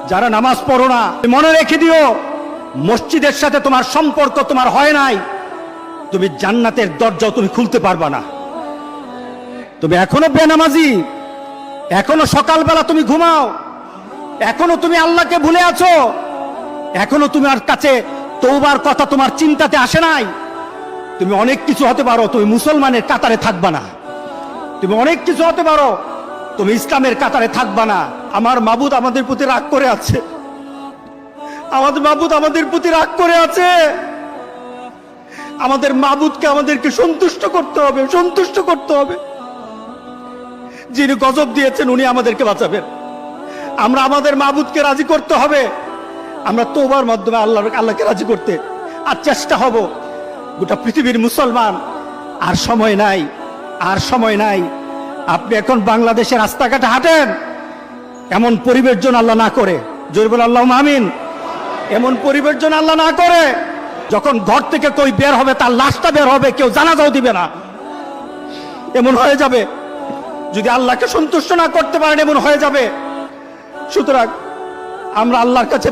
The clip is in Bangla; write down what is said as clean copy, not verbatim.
যারা নামাজ পড়ো না, মনে রেখে দিও, মসজিদের সাথে তোমার সম্পর্ক তোমার হয় নাই, তুমি জান্নাতের দরজাও তুমি খুলতে পারবা না। তুমি এখনো বেনামাজি, এখনো সকালবেলা তুমি ঘুমাও, এখনো তুমি আল্লাহকে ভুলে আছো, এখনো তোমার কাছে তওবার কথা তোমার চিন্তাতে আসে নাই। তুমি অনেক কিছু হতে পারো, তুমি মুসলমানের কাতারে থাকবা না। তুমি অনেক কিছু হতে পারো, তুমি ইসলামের কাতারে থাকবা না। আমার মাবুদ আমাদের প্রতি রাগ করে আছে, আমাদের মাবুদ আমাদের প্রতি রাগ করে আছে। আমাদের মাবুদকে আমাদেরকে সন্তুষ্ট করতে হবে, সন্তুষ্ট করতে হবে। যিনি গজব দিয়েছেন উনি আমাদেরকে বাঁচাবেন। আমরা আমাদের মাবুদকে রাজি করতে হবে। আমরা তওবার মাধ্যমে আল্লাহকে রাজি করতে আর চেষ্টা হব। গোটা পৃথিবীর মুসলমান, আর সময় নাই, আর সময় নাই। আপনি এখন বাংলাদেশের রাস্তাঘাটে হাঁটেন, এমন পরিবেশ যেন আল্লাহ না করে, জোরে বলে আল্লাহুম্মা আমিন। এমন পরিবেশ যেন আল্লাহ না করে, যখন ঘর থেকে কই বের হবে তার লাশটা বের হবে, কেউ জানাজাও দিবে না, এমন হয়ে যাবে। যদি আল্লাহকে সন্তুষ্ট না করতে পারেন এমন হয়ে যাবে। সুতরাং আমরা আল্লাহর কাছে